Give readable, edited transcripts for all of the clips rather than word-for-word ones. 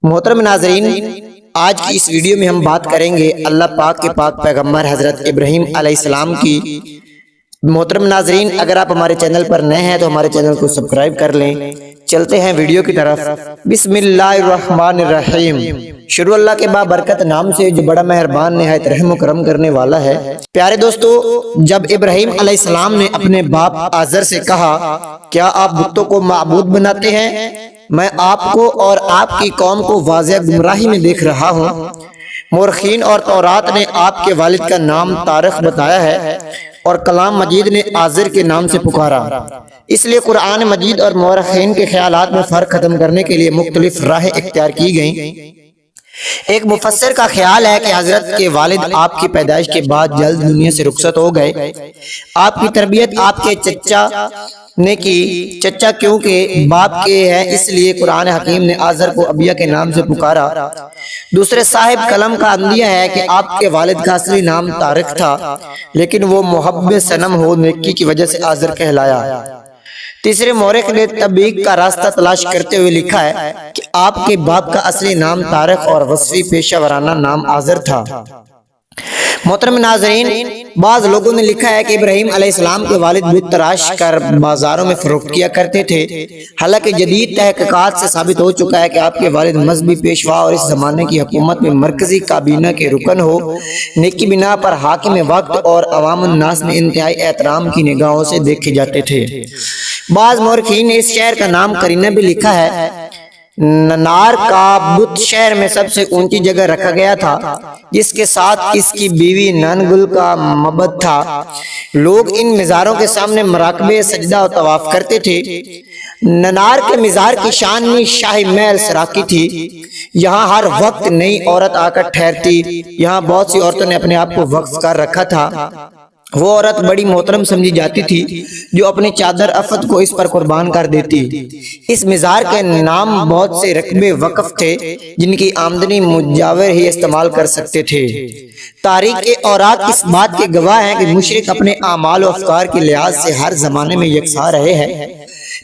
محترم ناظرین، آج کی اس ویڈیو میں ہم بات کریں گے اللہ پاک کے پاک پیغمبر حضرت ابراہیم علیہ السلام کی۔ محترم ناظرین، اگر آپ ہمارے چینل پر نئے ہیں تو ہمارے چینل کو سبسکرائب کر لیں۔ چلتے ہیں ویڈیو کی طرف۔ بسم اللہ الرحمن الرحیم۔ شروع اللہ کے بابرکت نام سے جو بڑا مہربان نہایت رحم و کرم کرنے والا ہے۔ پیارے دوستو، جب ابراہیم علیہ السلام نے اپنے باپ آزر سے کہا کیا آپ بتوں کو معبود بناتے ہیں؟ میں آپ کو اور آپ کی قوم کو واضح گمراہی میں دیکھ رہا ہوں۔ مورخین اور تورات نے آپ کے والد کا نام طارق بتایا ہے اور کلام مجید نے آزر کے نام سے پکارا۔ اس لیے قرآن مجید اور مورخین کے خیالات میں فرق ختم کرنے کے لیے مختلف راہیں اختیار کی گئیں۔ ایک مفسر کا خیال ہے کہ حضرت کے والد آپ کی پیدائش کے بعد جلد دنیا سے رخصت ہو گئے۔ آپ کی تربیت آپ کے چچا نے کی، چچا کیونکہ باپ کے ہیں اس لیے قرآن حکیم نے آزر کو ابیا کے نام سے پکارا۔ دوسرے صاحب قلم کا اندیہ ہے کہ آپ کے والد کا اصلی نام طارق تھا، لیکن وہ محب صنم ہو نیکی کی وجہ سے آزر کہلایا۔ تیسرے مورخ نے تبیک کا راستہ تلاش کرتے ہوئے لکھا ہے کہ آپ کے باپ کا اصلی نام طارق اور وصفی پیشہ ورانہ نام آزر تھا۔ محترم ناظرین، بعض لوگوں نے لکھا ہے کہ ابراہیم علیہ السلام کے والد بت تراش کر بازاروں میں فروخت کیا کرتے تھے، حالانکہ جدید تحقیقات سے ثابت ہو چکا ہے کہ آپ کے والد مذہبی پیشوا اور اس زمانے کی حکومت میں مرکزی کابینہ کے رکن ہو، نیکی بنا پر حاکم وقت اور عوام الناس میں انتہائی احترام کی نگاہوں سے دیکھے جاتے تھے۔ بعض مورخین نے اس شہر کا نام قرینہ بھی لکھا ہے۔ ننار کا بت شہر میں سب سے اونچی جگہ رکھا گیا تھا، جس کے ساتھ اس کی بیوی ننگل کا مبد تھا۔ لوگ ان مزاروں کے سامنے مراقبے، سجدہ و طواف کرتے تھے۔ ننار کے مزار کی شان شاہی محل سراکی تھی۔ یہاں ہر وقت نئی عورت آ کر ٹھہرتی۔ یہاں بہت سی عورتوں نے اپنے آپ کو وقف کر رکھا تھا۔ وہ عورت بڑی محترم سمجھی جاتی تھی جو اپنی چادر افت کو اس پر قربان کر دیتی۔ اس مزار کے نام بہت سے رقبے وقف تھے جن کی آمدنی مجاور ہی استعمال کر سکتے تھے۔ تاریخ کے اوراق اس بات کے گواہ ہیں کہ مشرک اپنے اعمال و افکار کے لحاظ سے ہر زمانے میں یکساں رہے ہیں۔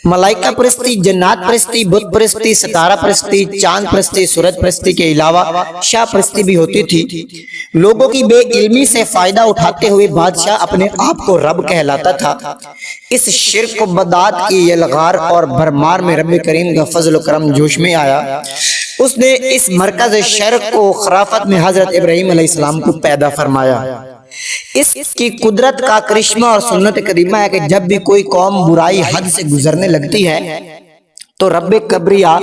ملائکہ پرستی، جنات پرستی، بت پرستی، ستارہ پرستی، چاند پرستی، سورج پرستی کے علاوہ شاہ پرستی بھی ہوتی تھی۔ لوگوں کی بے علمی سے فائدہ اٹھاتے ہوئے بادشاہ اپنے آپ کو رب کہلاتا تھا۔ اس شرک و بدعت کی یلغار اور بھرمار میں رب کریم کا فضل و کرم جوش میں آیا۔ اس نے اس مرکز شرک کو خرافت میں حضرت ابراہیم علیہ السلام کو پیدا فرمایا۔ اس کی قدرت کا کرشمہ اور سنت قدیمہ ہے کہ جب بھی کوئی قوم برائی حد سے گزرنے لگتی ہے تو رب کبریا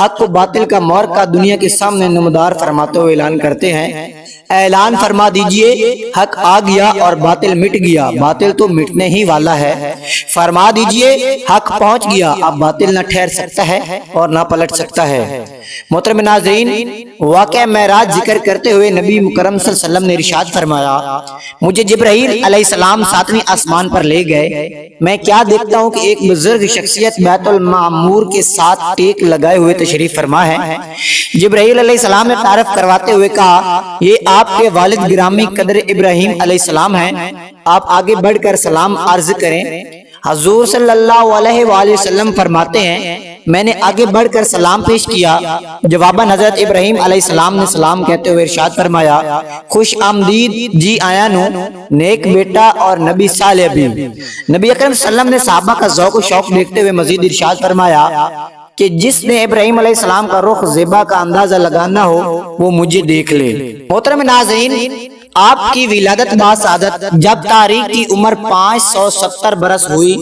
حق و باطل کا معرکہ دنیا کے سامنے نمودار فرماتے ہوئے اعلان کرتے ہیں، اعلان فرما دیجئے حق آ گیا اور باطل مٹ گیا، باطل تو مٹنے ہی والا ہے۔ فرما دیجئے حق پہنچ گیا، اب باطل نہ ٹھہر سکتا ہے اور نہ پلٹ سکتا ہے۔ محترم ناظرین، واقعہ معراج ذکر کرتے ہوئے نبی مکرم صلی اللہ علیہ وسلم نے ارشاد فرمایا، مجھے جبرائیل علیہ السلام 7ویں آسمان پر لے گئے۔ میں کیا دیکھتا ہوں کہ ایک بزرگ شخصیت بیت المعمور کے ساتھ ٹیک لگائے ہوئے تشریف فرما ہے۔ جبرائیل علیہ السلام نے تعارف کرواتے ہوئے کہا، یہ آپ کے والد گرامی قدر ابراہیم علیہ السلام ہیں، آپ آگے بڑھ کر سلام عرض کریں۔ حضور صلی اللہ علیہ وآلہ وسلم فرماتے ہیں، میں نے آگے بڑھ کر سلام پیش کیا۔ جواباً حضرت ابراہیم علیہ السلام نے سلام کہتے ہوئے ارشاد فرمایا، خوش آمدید جی آیا نو، نیک بیٹا اور نبی صالح بھی۔ نبی اکرم صلی اللہ علیہ وسلم نے صحابہ کا ذوق و شوق دیکھتے ہوئے مزید ارشاد فرمایا کہ جس نے ابراہیم علیہ السلام کا رخ زیبا کا اندازہ لگانا ہو وہ مجھے دیکھ لے۔ محترم ناظرین، آپ کی ولادت باسعادت جب تاریخ کی عمر 570 برس ہوئی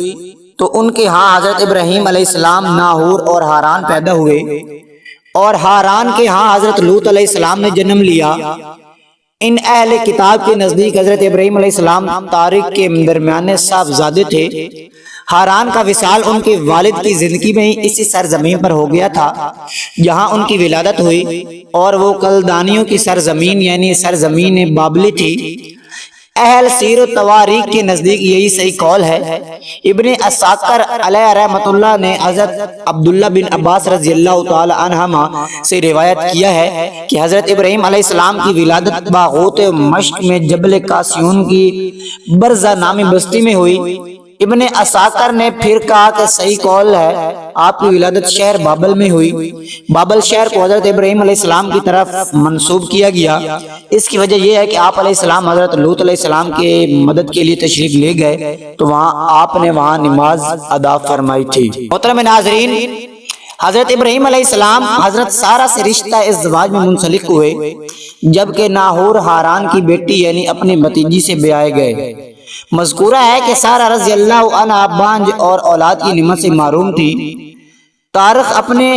تو ان کے ہاں حضرت ابراہیم علیہ السلام، ناہور اور ہاران پیدا ہوئے، اور ہاران کے ہاں حضرت لوط علیہ السلام نے جنم لیا۔ ان اہل کتاب کے نزدیک حضرت ابراہیم علیہ السلام تاریخ کے درمیانے صاحبزادے تھے۔ ہاران کا وصال ان کے والد کی زندگی میں ہی اسی سرزمین پر ہو گیا تھا جہاں ان کی ولادت ہوئی، اور وہ کلدانیوں کی سرزمین یعنی سرزمین بابلی تھی۔ اہل سیر و تواریخ کے نزدیک یہی صحیح قول ہے۔ ابن اساکر علیہ رحمۃ اللہ نے حضرت عبداللہ بن عباس رضی اللہ تعالی عنہما سے روایت کیا ہے کہ حضرت ابراہیم علیہ السلام کی ولادت باغوت مشق میں جبل قاسیون کی برزہ نامی بستی میں ہوئی۔ ابن اساکر نے پھر کہا کہ صحیح قول ہے، آپ کی ولادت شہر بابل میں ہوئی۔ بابل شہر کو حضرت ابراہیم علیہ السلام کی طرف منسوب کیا گیا۔ اس کی وجہ یہ ہے کہ آپ علیہ السلام حضرت لوط علیہ السلام کے مدد کے لیے تشریف لے گئے تو آپ نے وہاں نماز ادا فرمائی تھی۔ محترم ناظرین، حضرت ابراہیم علیہ السلام حضرت سارہ سے رشتہ ازدواج میں منسلک ہوئے، جبکہ ناہور ہاران کی بیٹی یعنی اپنی بھتیجی سے بیائے گئے۔ مذکورہ ہے کہ سارہ رضی اللہ عنہا بانجھ اور اولاد کی نعمت سے محروم تھی۔ تاریخ اپنے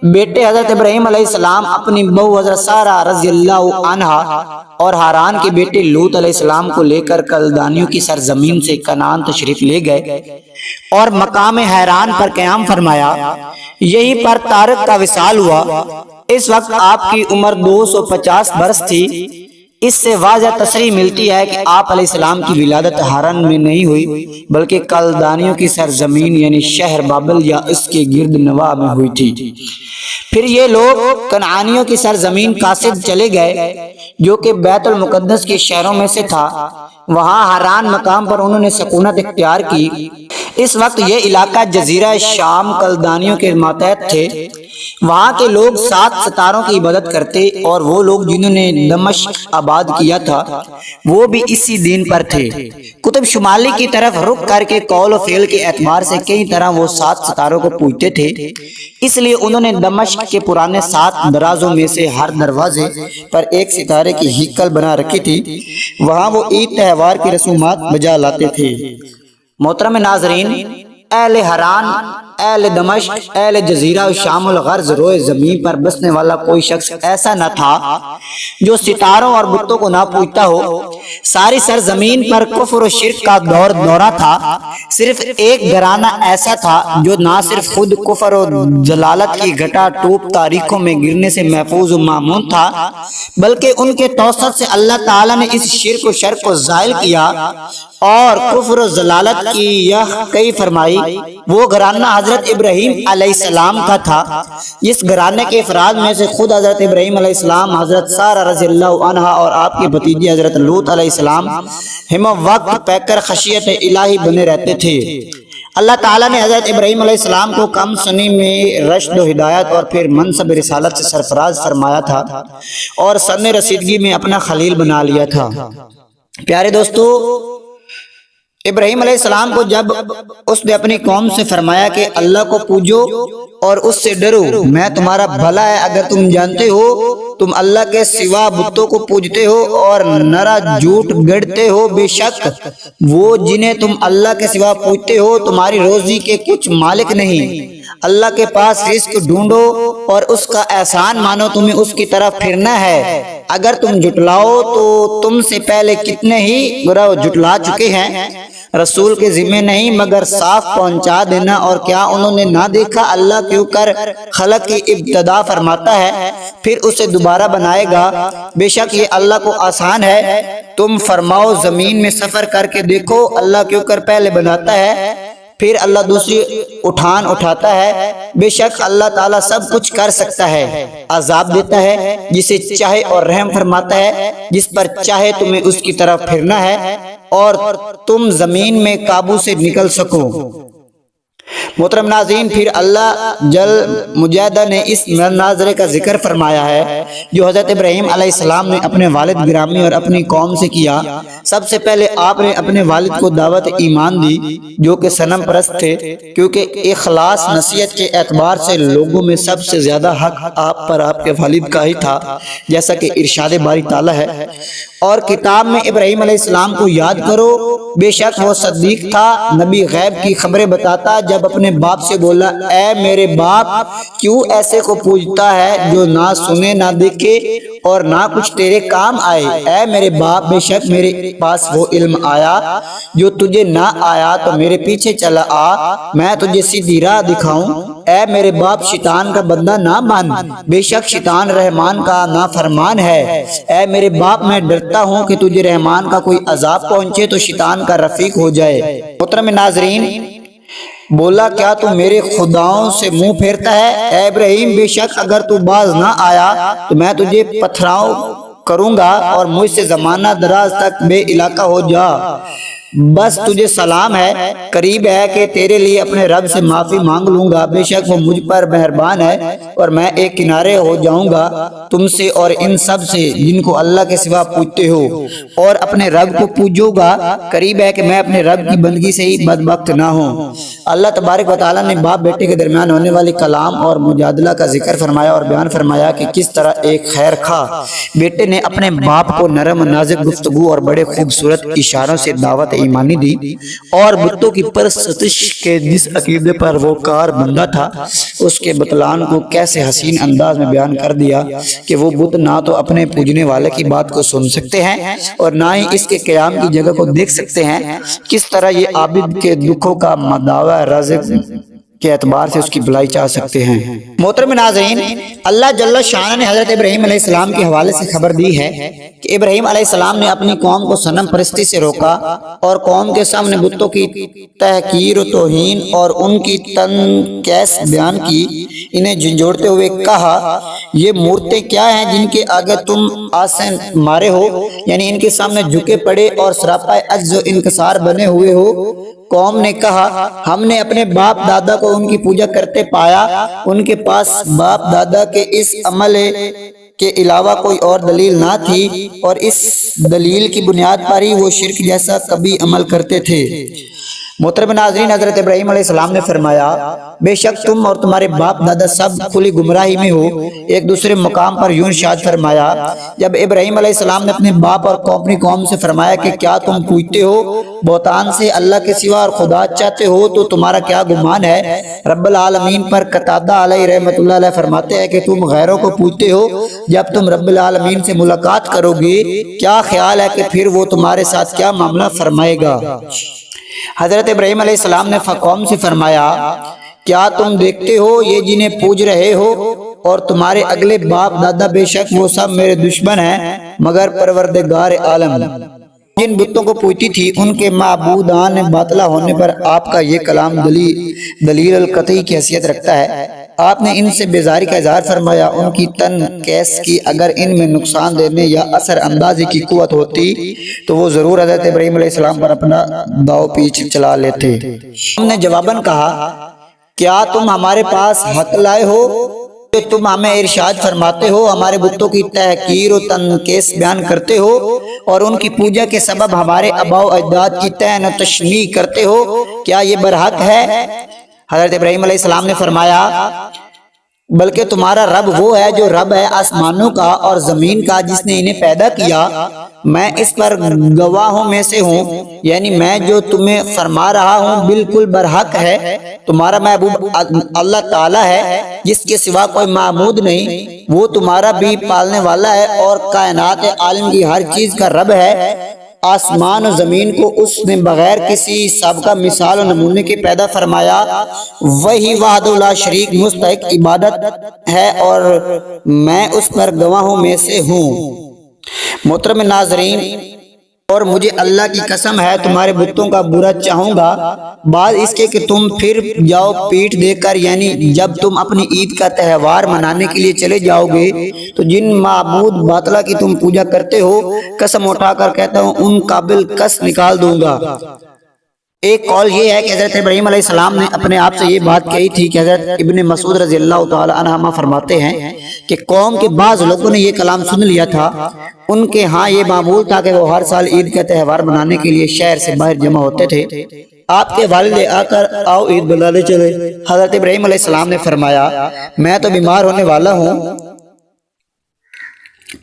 بیٹے حضرت ابراہیم علیہ السلام، اپنی بہو حضرت سارہ رضی اللہ عنہا اور ہاران کے بیٹے لوط علیہ السلام کو لے کر کلدانیوں کی سرزمین سے کنعان تشریف لے گئے اور مقام حیران پر قیام فرمایا۔ یہی پر طارق کا وصال ہوا۔ اس وقت آپ کی عمر 250 برس تھی۔ اس سے واضح تصریح ملتی ہے کہ آپ علیہ السلام کی ولادت ہارن میں نہیں ہوئی بلکہ کلدانیوں کی سرزمین یعنی شہر بابل یا اس کے گرد نواح میں ہوئی تھی۔ پھر یہ لوگ کنعانیوں کی سرزمین قاصد چلے گئے جو کہ بیت المقدس کے شہروں میں سے تھا۔ وہاں ہاران مقام پر انہوں نے سکونت اختیار کی۔ اس وقت یہ علاقہ جزیرہ شام کلدانیوں کے ماتحت تھے۔ وہاں کے لوگ 7 ستاروں کی عبادت کرتے اور وہ لوگ جنہوں نے دمشق آباد کیا تھا وہ بھی اسی دین پر تھے۔ قطب شمالی کی طرف رخ کر کے قول و فعل کے اعتبار سے کئی طرح وہ 7 ستاروں کو پوجتے تھے، اس لیے انہوں نے دمشق کے پرانے 7 درازوں میں سے ہر دروازے پر ایک ستارے کی ہیکل بنا رکھی تھی۔ وہاں وہ عید تہوار کی رسومات بجا لاتے تھے۔ محترم ناظرین، اہل حران، اہل دمشق، اہل جزیرہ شام الغرض روئے زمین پر بسنے والا کوئی شخص ایسا نہ تھا جو ستاروں اور بتوں کو نہ پوجتا ہو۔ ساری سرزمین پر کفر و شرک کا دورہ تھا۔ صرف ایک گھرانہ ایسا تھا جو نہ صرف خود کفر و ضلالت کی گھٹا ٹوپ تاریخوں میں گرنے سے محفوظ و مامون تھا بلکہ ان کے توسط سے اللہ تعالیٰ نے اس شرک و شرک کو زائل کیا اور کفر و ضلالت کی یہ کئی فرمائی۔ وہ گھرانہ حضرت ابراہیم علیہ السلام کا تھا، جس گھرانے کے افراد میں سے خود حضرت ابراہیم علیہ السلام، حضرت سارہ رضی اللہ عنہا اور آپ کے بھتیجے حضرت لوط علیہ السلام ہم وقت پیکر خشیت الہی بنے رہتے تھے۔ اللہ تعالیٰ نے حضرت ابراہیم علیہ السلام کو کم سنی میں رشد و ہدایت اور پھر منصب رسالت سے سرفراز فرمایا تھا اور سن رسیدگی میں اپنا خلیل بنا لیا تھا۔ پیارے دوستو، ابراہیم علیہ السلام کو جب اس نے اپنی قوم سے فرمایا کہ اللہ کو پوجو اور اس سے ڈرو، میں تمہارا بھلا ہے اگر تم جانتے ہو تم اللہ کے سوا بتوں کو پوجتے ہو اور نرا جھوٹ گڑتے ہو، بے شک وہ جنہیں تم اللہ کے سوا پوجتے ہو تمہاری روزی کے کچھ مالک نہیں۔ اللہ کے پاس رزق ڈھونڈو اور اس کا احسان مانو، تمہیں اس کی طرف پھرنا ہے۔ اگر تم جھٹلاؤ تو تم سے پہلے کتنے ہی گروہ جھٹلا چکے ہیں۔ رسول کے ذمہ نہیں مگر صاف پہنچا دینا۔ اور کیا انہوں نے نہ دیکھا اللہ کیوں کر خلق کی ابتدا فرماتا ہے پھر اسے دوبارہ بنائے گا؟ بے شک یہ اللہ کو آسان ہے۔ تم فرماؤ زمین میں سفر کر کے دیکھو، اللہ کیوں کر پہلے بناتا ہے پھر اللہ دوسری اٹھان اٹھاتا ہے۔ بے شک اللہ تعالیٰ سب کچھ کر سکتا ہے، عذاب دیتا ہے جسے چاہے اور رحم فرماتا ہے جس پر چاہے، تمہیں اس کی طرف پھرنا ہے اور تم زمین میں قابو سے نکل سکو۔ محترم ناظرین، پھر اللہ جل مجاہدہ نے اس مناظرے کا ذکر فرمایا ہے جو حضرت ابراہیم علیہ السلام نے اپنے والد گرامی اور اپنی قوم سے کیا۔ سب سے پہلے آپ نے اپنے والد کو دعوت ایمان دی جو کہ صنم پرست تھے، کیونکہ اخلاص نصیحت کے اعتبار سے لوگوں میں سب سے زیادہ حق آپ پر آپ کے والد کا ہی تھا، جیسا کہ ارشاد باری تعالیٰ ہے۔ اور کتاب میں ابراہیم علیہ السلام کو یاد کرو، بے شک وہ صدیق تھا، نبی غیب کی خبریں بتاتا۔ جب اپنے باپ سے بولا، اے میرے باپ، کیوں ایسے کو پوجتا ہے جو نہ سنے نہ دیکھے اور نہ کچھ تیرے کام آئے؟ اے میرے باپ، بے شک میرے پاس وہ علم آیا جو تجھے نہ آیا، تو میرے پیچھے چلا آ، میں تجھے سیدھی راہ دکھاؤں۔ اے میرے باپ، شیطان کا بندہ نہ مان، بے شک شیطان رحمان کا نافرمان ہے۔ اے میرے باپ، میں ڈرتا ہوں کہ تجھے رحمان کا کوئی عذاب پہنچے تو شیطان کا رفیق ہو جائے۔ محترم ناظرین، بولا، کیا تو میرے خداؤں سے منہ پھیرتا ہے؟ اے ابراہیم، بے شک اگر تو باز نہ آیا تو میں تجھے پتھراؤ کروں گا اور مجھ سے زمانہ دراز تک بے علاقہ ہو جا۔ بس تجھے سلام ہے، قریب ہے کہ تیرے لیے اپنے رب سے معافی مانگ لوں گا، بے شک وہ مجھ پر مہربان ہے، اور میں ایک کنارے ہو جاؤں گا تم سے اور ان سب سے جن کو اللہ کے سوا پوجتے ہو، اور اپنے رب کو پوجو گا، قریب ہے کہ میں اپنے رب کی بندگی سے ہی بدبخت نہ ہوں۔ اللہ تبارک و تعالیٰ نے باپ بیٹے کے درمیان ہونے والی کلام اور مجادلہ کا ذکر فرمایا اور بیان فرمایا کہ کس طرح ایک خیر خواہ بیٹے نے اپنے باپ کو نرم نازک گفتگو اور بڑے خوبصورت اشاروں سے دعوت ایمانی دی، اور بتوں کی پرستش کے جس عقیدے پر وہ کار بندہ تھا اس کے بطلان کو کیسے حسین انداز میں بیان کر دیا کہ وہ بت نہ تو اپنے پوجنے والے کی بات کو سن سکتے ہیں اور نہ ہی اس کے قیام کی جگہ کو دیکھ سکتے ہیں، کس طرح یہ عابد کے دکھوں کا مداوع رازق کے اعتبار سے اس کی بھلائی چاہ سکتے ہیں۔ محترم ناظرین، اللہ جل شانہ نے حضرت ابراہیم علیہ السلام کے حوالے سے خبر دی ہے کہ ابراہیم علیہ السلام نے اپنی قوم کو صنم پرستی سے روکا اور قوم کے سامنے بتوں کی تحقیر و توہین اور ان کی تنقیس بیان کی، انہیں جھنجھوڑتے ہوئے کہا یہ مورتیں کیا ہیں جن کے آگے تم آسن مارے ہو، یعنی ان کے سامنے جھکے پڑے اور سراپا عجز و انکسار بنے ہوئے ہو۔ قوم نے کہا ہم نے اپنے باپ دادا کو ان کی پوجا کرتے پایا، ان کے پاس باپ دادا کے اس عمل کے علاوہ کوئی اور دلیل نہ تھی، اور اس دلیل کی بنیاد پر ہی وہ شرک جیسا کبھی عمل کرتے تھے۔ محترم ناظرین، حضرت ابراہیم علیہ السلام نے فرمایا بے شک تم اور تمہارے باپ دادا سب کھلی گمراہی میں ہو۔ ایک دوسرے مقام پر یوں ارشاد فرمایا جب ابراہیم علیہ السلام نے اپنے باپ اور اپنی قوم سے فرمایا کہ کیا تم پوجتے ہو بہتان سے اللہ کے سوا اور خدا چاہتے ہو تو تمہارا کیا گمان ہے؟ رب العالمین پر قتادہ علیہ رحمۃ اللہ علیہ فرماتے ہیں کہ تم غیروں کو پوجتے ہو، جب تم رب العالمین سے ملاقات کرو گے کیا خیال ہے کہ پھر وہ تمہارے ساتھ کیا معاملہ فرمائے گا؟ حضرت ابراہیم علیہ السلام نے قوم سے فرمایا کیا تم دیکھتے ہو یہ جنہیں پوج رہے ہو اور تمہارے اگلے باپ دادا بے شک وہ سب میرے دشمن ہیں مگر پروردگار عالم جن بتوں کو پوجتی تھی ان کے معبودان باطلہ ہونے پر آپ کا یہ کلام دلیل القطعی کی حیثیت رکھتا ہے۔ آپ نے ان سے بیزاری کا اظہار فرمایا، ان کی تنقیس کی اگر ان میں نقصان دینے یا اثر اندازی کی قوت ہوتی تو وہ ضرور حضرت ابراہیم علیہ السلام پر اپنا داؤ پیچ چلا لیتے۔ ہم نے جواباً کہا کیا تم ہمارے پاس حق لائے ہو کہ تم ہمیں ارشاد فرماتے ہو ہمارے بتوں کی تحقیر و تنقیس بیان کرتے ہو اور ان کی پوجا کے سبب ہمارے آباء و اجداد کی طعن و تشنیع کرتے ہو، کیا یہ برحق ہے؟ حضرت ابراہیم علیہ السلام نے فرمایا بلکہ تمہارا رب وہ ہے جو رب ہے آسمانوں کا اور زمین کا جس نے انہیں پیدا کیا، میں اس پر گواہوں میں سے ہوں، یعنی میں جو تمہیں فرما رہا ہوں بالکل برحق ہے۔ تمہارا محبوب اللہ تعالیٰ ہے جس کے سوا کوئی معبود نہیں، وہ تمہارا بھی پالنے والا ہے اور کائنات عالم کی ہر چیز کا رب ہے۔ آسمان و زمین کو اس نے بغیر کسی سابقہ مثال و نمونے کے پیدا فرمایا، وہی وحدہ لا شریک مستحق عبادت ہے اور میں اس پر گواہوں میں سے ہوں۔ محترم ناظرین، اور مجھے اللہ کی قسم ہے تمہارے بتوں کا برا چاہوں گا بعد اس کے کہ تم پھر جاؤ پیٹ دے کر، یعنی جب تم اپنی عید کا تہوار منانے کے لیے چلے جاؤ گے تو جن معبود باطلہ کی تم پوجا کرتے ہو قسم اٹھا کر کہتا ہوں ان قابل کس نکال دوں گا۔ ایک قول یہ ہے کہ حضرت ابراہیم علیہ السلام نے اپنے آپ سے یہ بات کہی تھی کہ حضرت ابن مسعود رضی اللہ تعالی عنہ فرماتے ہیں کہ قوم کے بعض لوگوں نے یہ کلام سن لیا تھا، ان کے ہاں یہ معمول تھا کہ وہ ہر سال عید کا تہوار منانے کے لیے شہر سے باہر جمع ہوتے تھے۔ آپ کے والد آ کر آؤ عید بلانے چلے۔ حضرت ابراہیم علیہ السلام نے فرمایا میں تو بیمار ہونے والا ہوں۔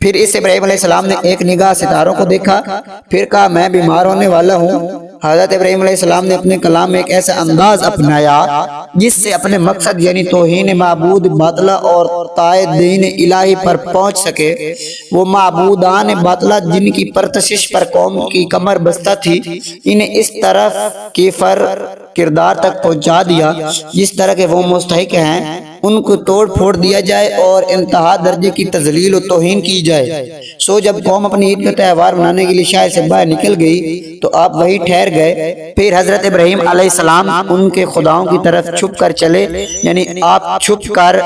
پھر اس ابراہیم علیہ السلام نے ایک نگاہ ستاروں کو دیکھا، پھر کہا میں بیمار ہونے والا ہوں۔ حضرت ابراہیم علیہ السلام نے اپنے کلام میں ایک ایسا انداز اپنایا جس سے اپنے مقصد یعنی توہین معبود باطلہ اور طاعت دین الہی پر پہنچ سکے۔ وہ معبودان باطلہ جن کی پرستش پر قوم کی کمر بستہ تھی انہیں اس طرف کفر کردار تک پہنچا دیا جس طرح کے وہ مستحق ہیں، ان کو توڑ پھوڑ دیا جائے اور انتہا درجے کی تذلیل و توہین کی جائے۔ سو جب قوم اپنی عید کا تہوار منانے کے لیے شہر سے باہر نکل گئی تو آپ وہی ٹھہر گئے۔ پھر حضرت ابراہیم علیہ السلام ان کے خداؤں کی طرف چھپ کر چلے، یعنی آپ چھپ کر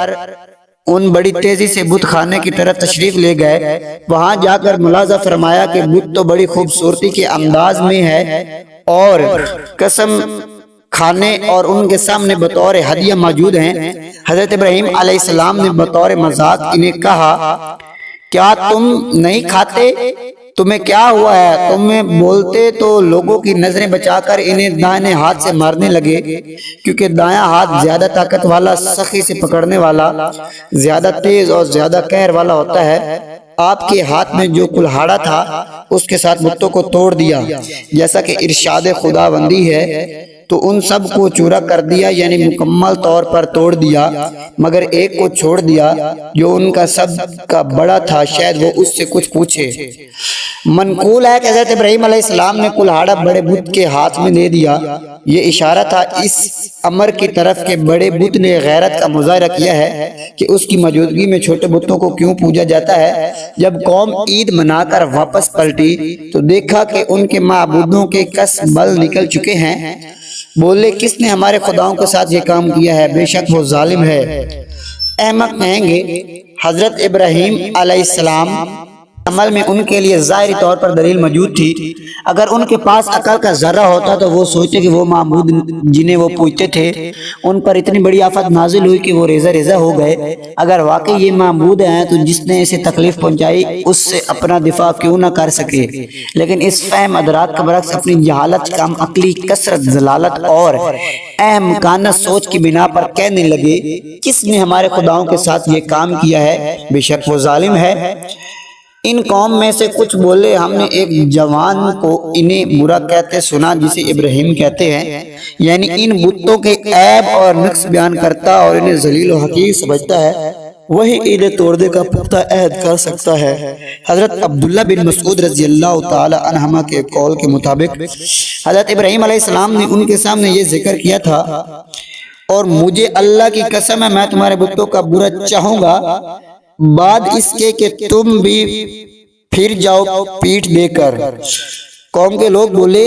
ان بڑی تیزی سے بت خانے کی طرف تشریف لے گئے۔ وہاں جا کر ملاحظہ فرمایا کہ بت تو بڑی خوبصورتی کے انداز میں ہے اور قسم کھانے اور ان کے سامنے بطور ہدیہ موجود ہیں۔ حضرت ابراہیم علیہ السلام نے بطور مذاق انہیں کہا کیا تم نہیں کھاتے؟ تمہیں کیا ہوا ہے؟ تمہیں بولتے تو لوگوں کی نظریں بچا کر انہیں دائیں ہاتھ سے مارنے لگے، کیونکہ دایاں ہاتھ زیادہ طاقت والا، سخی سے پکڑنے والا، زیادہ تیز اور زیادہ قہر والا ہوتا ہے۔ آپ کے ہاتھ میں جو کلہاڑا تھا اس کے ساتھ بتوں کو توڑ دیا، جیسا کہ ارشاد خداوندی ہے، تو ان سب کو چورا کر دیا، یعنی مکمل طور پر توڑ دیا، مگر ایک کو چھوڑ دیا جو ان کا سب کا بڑا تھا، شاید وہ اس سے کچھ پوچھے۔ منقول ہے کہ حضرت ابراہیم علیہ السلام نے کلہاڑا بڑے بت کے ہاتھ میں دے دیا۔ یہ اشارہ تھا اس امر کی طرف کہ بڑے بت نے غیرت کا مظاہرہ کیا ہے کہ اس کی موجودگی میں چھوٹے بتوں کو کیوں پوجا جاتا ہے۔ جب قوم عید منا کر واپس پلٹی تو دیکھا کہ ان کے معبودوں کے کس بل نکل چکے ہیں۔ بولے کس نے ہمارے خداؤں کے ساتھ یہ کام کیا ہے؟ بے شک وہ ظالم ہے۔ احمق کہیں گے حضرت ابراہیم علیہ السلام عمل میں ان کے لیے ظاہری طور پر دلیل موجود تھی۔ اگر ان کے پاس عقل کا ذرہ ہوتا تو وہ سوچتے کہ وہ معبود جنہیں وہ پوجتے تھے ان پر اتنی بڑی آفت نازل ہوئی کہ وہ ریزہ ریزہ ہو گئے۔ اگر واقعی یہ معبود ہیں تو جس نے اسے تکلیف پہنچائی اس سے اپنا دفاع کیوں نہ کر سکے؟ لیکن اس فہم ادراک کا برعکس اپنی جہالت، کم عقلی، کثرت، ضلالت اور احمقانہ سوچ کی بنا پر کہنے لگے کس نے ہمارے خداؤں کے ساتھ یہ کام کیا ہے؟ بے شک وہ ظالم ہے۔ ان قوم میں سے کچھ بولے ہم نے ایک جوان کو انہیں برا کہتے سنا جسے ابراہیم کہتے ہیں، یعنی ان بتوں کے عیب اور نقص بیان کرتا اور انہیں ذلیل و حقیر سمجھتا ہے، وہی انہیں توڑنے کا پختہ عہد کر سکتا ہے۔ حضرت عبداللہ بن مسعود رضی اللہ تعالی عنہما کے قول کے مطابق حضرت ابراہیم علیہ السلام نے ان کے سامنے یہ ذکر کیا تھا، اور مجھے اللہ کی قسم ہے میں تمہارے بتوں کا برا چاہوں گا بعد اس کے کہ تم بھی پھر جاؤ پیٹھ دے کر۔ قوم کے لوگ بولے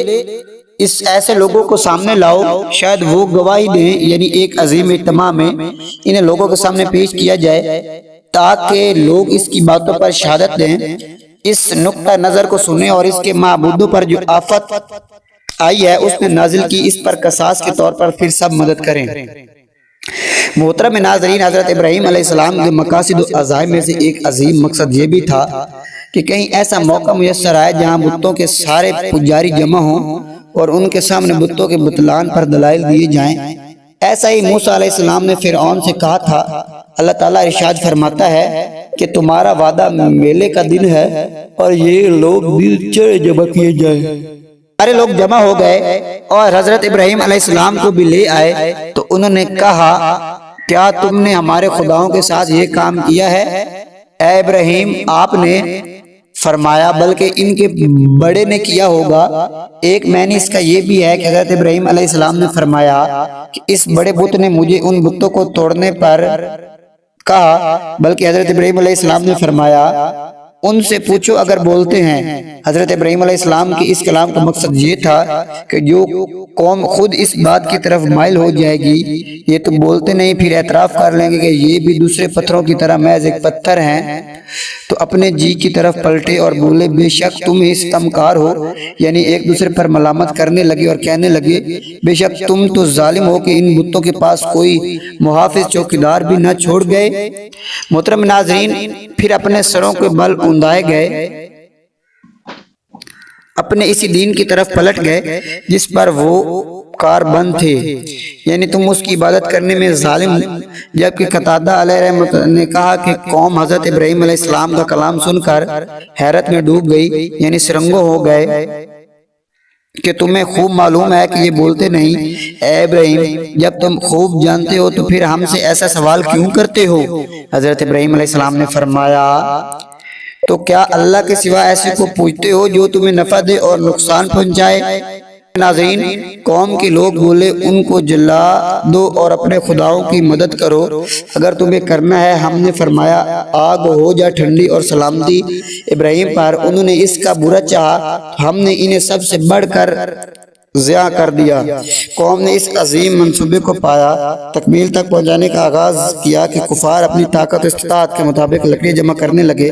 اس ایسے لوگوں کو سامنے لاؤ، شاید وہ گواہی دیں، یعنی ایک عظیم اجتماع میں انہیں لوگوں کے سامنے پیش کیا جائے تاکہ لوگ اس کی باتوں پر شہادت دیں، اس نقطہ نظر کو سنیں اور اس کے معبودوں پر جو آفت آئی ہے اس نے نازل کی، اس پر قصاص کے طور پر پھر سب مدد کریں۔ محترم ناظرین، حضرت ابراہیم علیہ السلام کے مقاصد و عزائم میں سے ایک عظیم مقصد یہ بھی تھا کہ کہیں ایسا موقع میسر آئے جہاں بتوں کے سارے پجاری جمع ہوں اور ان کے سامنے بتوں کے بطلان پر دلائل دیے جائیں۔ ایسا ہی موسیٰ علیہ السلام نے فرعون سے کہا تھا۔ اللہ تعالیٰ ارشاد فرماتا ہے کہ تمہارا وعدہ میلے کا دن ہے اور یہ لوگ بھی چڑھے جمع کیے جائیں۔ سارے لوگ جمع ہو گئے اور حضرت ابراہیم علیہ السلام کو بھی لے آئے تو انہوں نے کہا کیا تم نے ہمارے خداؤں کے ساتھ یہ کام کیا ہے؟ اے ابراہیم، آپ نے فرمایا بلکہ ان کے بڑے نے کیا ہوگا۔ ایک معنی اس کا یہ بھی ہے کہ حضرت ابراہیم علیہ السلام نے فرمایا کہ اس بڑے بت نے مجھے ان بتوں کو توڑنے پر کہا، بلکہ حضرت ابراہیم علیہ السلام نے فرمایا ان سے پوچھو اگر بولتے ہیں۔ حضرت ابراہیم علیہ السلام کی اس کلام کا مقصد یہ تھا کہ جو قوم خود اس بات کی طرف مائل ہو جائے گی یہ تو بولتے نہیں پھر اعتراف کر لیں گے کہ یہ بھی دوسرے پتھروں کی طرح محض ایک پتھر ہیں، تو اپنے جی کی طرف پلٹے اور بولے بے شک تم ہی ستمکار ہو، یعنی ایک دوسرے پر ملامت کرنے لگے اور کہنے لگے بے شک تم تو ظالم ہو کہ ان بتوں کے پاس کوئی محافظ چوکیدار بھی نہ چھوڑ گئے۔ محترم ناظرین، پھر اپنے سروں کے بل اندائے گئے، اپنے اسی دین کی طرف پلٹ گئے جس پر وہ کاربند تھے، یعنی تم اس کی عبادت کرنے میں ظالم۔ جبکہ قتادہ علیہ رحمۃ نے کہا کہ قوم حضرت ابراہیم علیہ السلام کا کلام سن کر حیرت میں ڈوب گئی، یعنی سرنگو ہو گئے کہ تمہیں خوب معلوم ہے کہ یہ بولتے نہیں۔ اے ابراہیم، جب تم خوب جانتے ہو تو پھر ہم سے ایسا سوال کیوں کرتے ہو؟ حضرت ابراہیم علیہ السلام نے فرمایا تو کیا اللہ کے سوا ایسے کو پوچھتے ہو جو تمہیں نفع دے اور نقصان پہنچائے؟ ناظرین، قوم کے لوگ بولے ان کو جلا دو اور اپنے خداؤں کی مدد کرو اگر تمہیں کرنا ہے۔ ہم نے فرمایا آگ ہو جا ٹھنڈی اور سلامتی ابراہیم پر۔ انہوں نے اس کا برا چاہا تو ہم نے انہیں سب سے بڑھ کر ضیاء کر دیا۔ قوم نے اس عظیم منصوبے کو پایا تکمیل تک پہنچانے کا آغاز کیا کہ کفار اپنی طاقت و استطاعت کے مطابق لکڑیاں جمع کرنے لگے،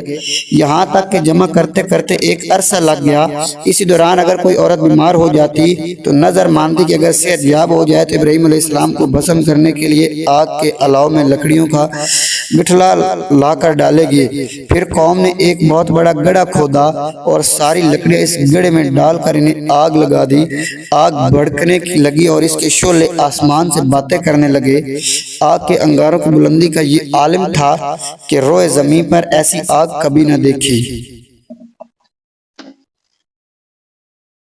یہاں تک کہ جمع کرتے کرتے ایک عرصہ لگ گیا۔ اسی دوران اگر کوئی عورت بیمار ہو جاتی تو نظر مانتی کہ اگر صحت یاب ہو جائے تو ابراہیم علیہ السلام کو بھسم کرنے کے لیے آگ کے الاؤ میں لکڑیوں کا گٹھلا لا کر ڈالے گی۔ پھر قوم نے ایک بہت بڑا گڑھا کھودا اور ساری لکڑیاں اس گڑھے میں ڈال کر انہیں آگ لگا دی۔ آگ بھڑکنے لگی اور اس کے شعلے آسمان سے باتیں کرنے لگے۔ آگ کے انگاروں کی بلندی کا یہ عالم تھا کہ روئے زمین پر ایسی آگ کبھی نہ دیکھی۔